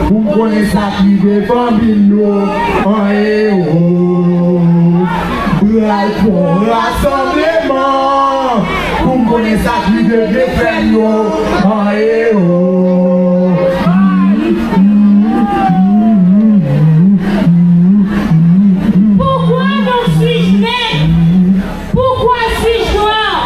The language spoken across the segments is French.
Vous me connaissez ça qui défend Bino. En héros. Bral pour rassemblement. Vous me connaissez ça qui défend en héros. Pourquoi donc suis-je né? Pourquoi suis-je noir?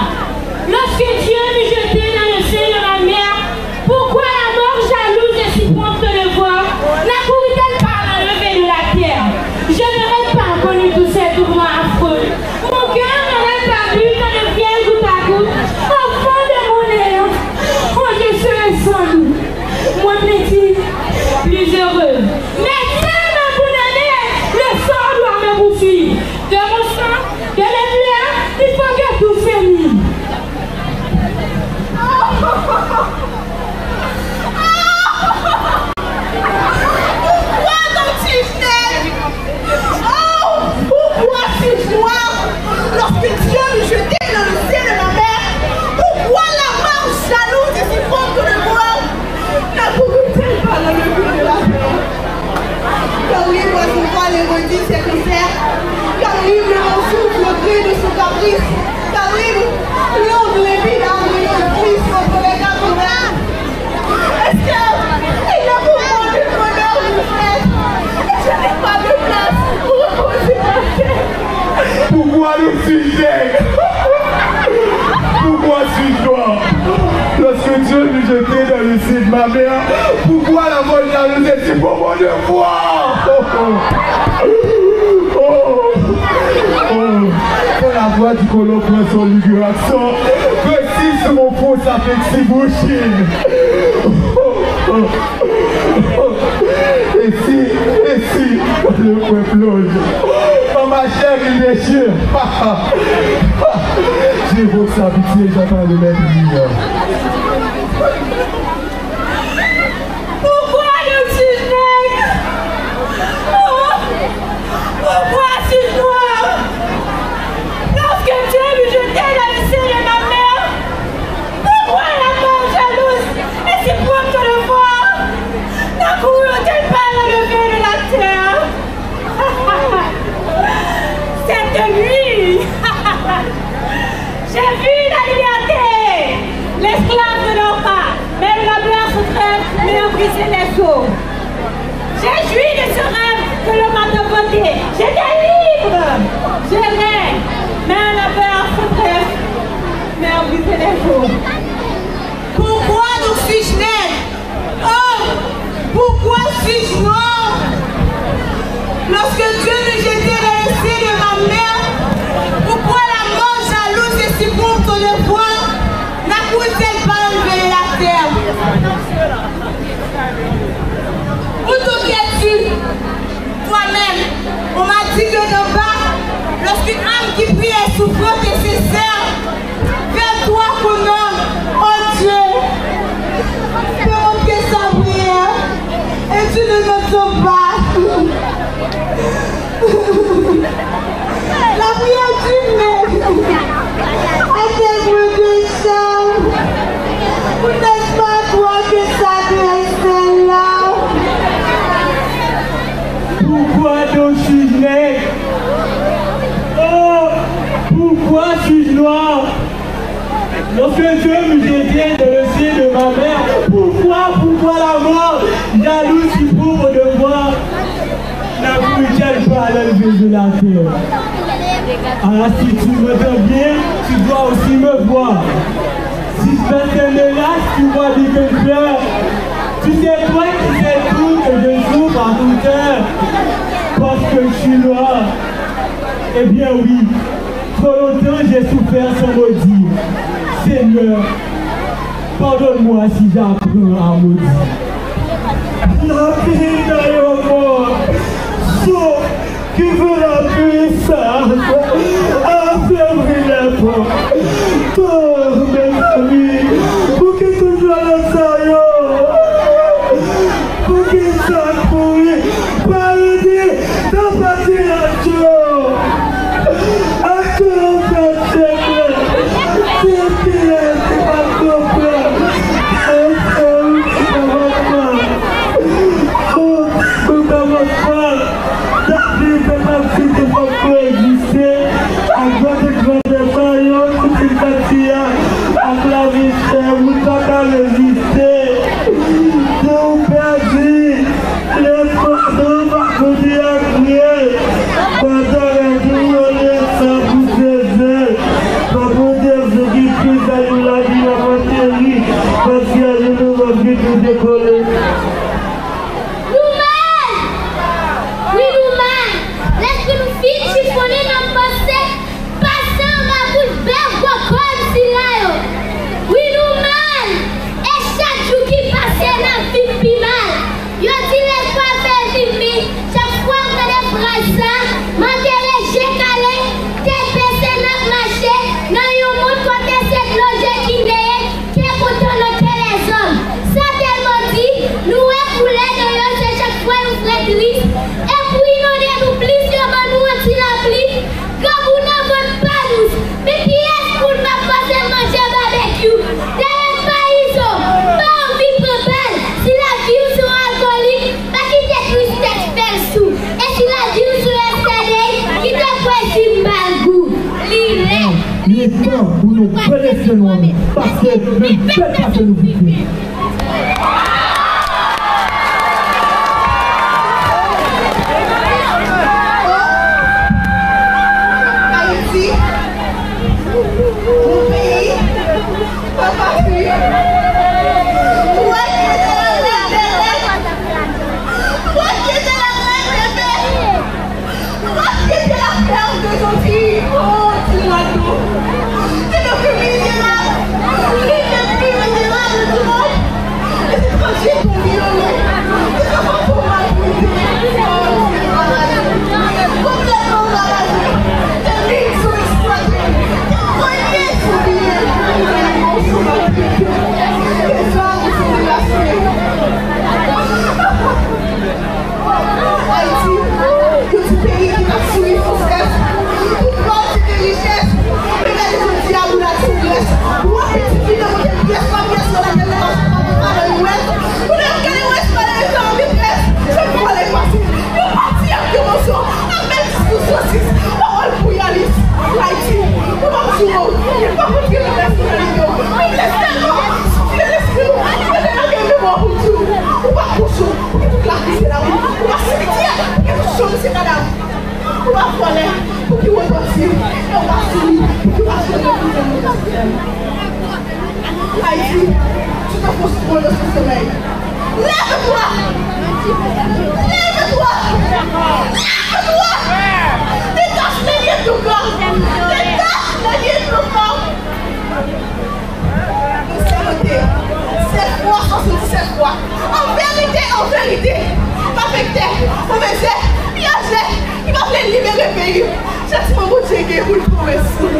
Lorsque Dieu m'eut jeté dans le sein de ma mère, pourquoi la mort jalouse et si prompte de le voir n'accourut-elle pas à l'enlever de la terre? Je n'aurais pas connu tous ces tourments affreux. Mon cœur n'aurait pas bu dans le bien goutte à goutte au fond de mon néant. Oh, je serais sans doute moins petit, plus heureux. Mais Dieu m'a condamné, le sort doit me poursuivre. De mon sang, de mes pleurs, il faut que tout finisse. Pourquoi donc suis-je né? Oh, pourquoi suis-je noir? Lorsque Dieu me jetait dans le ciel de ma mère, pourquoi la mort jalouse et si prompte de le voir n'accourut-elle pas dans le but de la terre? Car libre à son voile et redit ses misères, car libre mon souffle le cri de son caprice, car libre l'onde les vides à le triste contre les quatre mers. Est-ce qu'il y a pour moi le bonheur du frère? Et je n'ai pas de place pour reposer ma tête. Pourquoi nous suis-je? Pourquoi suis-je noir? Lorsque Dieu nous jetait dans le sein de ma mère, pourquoi la mort jalouse est si pour mon devoir? Quand la voix du colon prend son lugubre accent, précis sur mon front, ça fait si bouchine. Et si, le point plonge. Dans ma chair, il déchire. J'évoque sa pitié, j'attends de mettre lumière. Pourquoi ne suis-je nègre? Oh, pourquoi suis-je noir? Lorsque Dieu me jetait dans le sein de ma mère, pourquoi la mort jalouse et si prompte de le voir n'accourut-elle pas à l'enlever de la terre? Cette nuit, j'ai vu la liberté. L'esclave ne dort pas, mais le labeur se trêve, mais a brisé les os. J'ai joui de ce rêve que l'on m'a demandé. J'étais libre, je rêve, mais un labeur se trêve, mais a brisé les os. Pourquoi donc suis-je nègre? Oh, pourquoi suis-je noir? Lorsque Dieu me jetait dans le sein de ma mère, pourquoi la mort jalouse et si prompte de le voir n'accourut-elle pas enlever la terre? Où donc es-tu? Toi-même, on m'a dit que d'en bas, lorsqu'une âme qui prie est souffrante et sincère, vers toi qu'on nomme, oh Dieu, fais monter sa prière et tu ne m'entends pas. La prière du maître intègre de charme. N'est-ce pas toi que s'adresse celle-là? Pourquoi donc suis-je nègre? Oh, pourquoi suis-je noir? Lorsque Dieu me jetait dans le sein de ma mère, pourquoi la mort jalouse si pauvre de voir n'accourut-elle pas à l'enlever de la terre? Ah, si tu m'entends bien, tu dois aussi me voir. Si personne n'est là, tu vois des que pleure. Tu sais toi qui sais tout que je souffre à ton cœur parce que je suis noir. Eh bien oui, trop longtemps j'ai souffert sans me dire. Seigneur, pardonne-moi si j'apprends à maudire. La vie d'ailleurs mort, sauf qui veut la puissance, affaiblir les forts. Toi, mes amis, pour que tu sois le saillot, pour qu'il soit pourri, par le dire, dans ta direction. À que l'on fait secret, c'est qui est pas compris, et c'est où qui va. voler. Oui, nous-mêmes, laisse nous filles chiffonner dans le passé, passer en ma bouche belle comme si là. Oui, nous-mêmes, et chaque jour qui passe, dans la vie plus mal. Yo dit les pas faire vivre, chaque fois que les phrases ça, manquer les jets calés, t'es baissé dans le marché, dans un monde côté cette logique qui n'est, qui est pourtant notre les hommes. Ça tellement dit, nous est coulé dans le c'est chaque fois nous fait triste. Et puis nous plus sur nous anti-la-pluie, comme vous n'avez pas nous. Mais qui est-ce pour ne pas passer manger barbecue? Derrière le pays, pas envie de belle. Si la vie sur alcoolique, pas qui détruit cette perso. Et si la vie sur STD, qui détruit une bagou. Il est temps pour nous prélectionner parce que nous ne pouvons pas nous vivre. Haïti, mon pays, ma patrie. Où est-ce que c'est la reine bébé? Où est-ce que c'est la reine bébé? Où est-ce que c'est la ferme de gentil? Oh, tu l'as tout. C'est le plus misérable. Il est le plus misérable de tout le monde. Les étrangers sont violés. Les enfants sont maltraités. Oh, c'est malade. Complètement malade. Les lignes sont exploitées. Les moyens sont liés. Les animaux sont maltraités. Les femmes sont délassées. Haïti, petit pays qui a souillé son chef. Tout porte de richesse. Regardez le diable ou la souplesse. Ou un petit fille de votre pièce, ma pièce sur laquelle on va pas le ouest. Vous n'avez qu'à l'ouest, pas les gens en vitesse. Je peux aller passer. Nous partis avec émotion. Avec discussion 6. Parole pour Yalis. Haïti, on va me jouer. Il ne faut pas continuer le reste de la vidéo. On laisse tellement. Il laisse que nous. On est là qu'elle mémoire pour tout. On va coucher. On va tout claquer la roue. On va se retirer. On va changer ses cadavres. On va voler pour qu'il repartir. Et on va souiller pour qu'il va se lever. Haïti, tu te poses trop de ce sommeil. Lève-toi! Lève-toi! Lève-toi! Détache les liens de ton corps! Détache les liens de ton corps! Cette fois, 77 fois. En vérité, pas avec terre, mauvais air, piégé, il va libérer le pays. Châtiment, mon Dieu, vous le trouvez sous.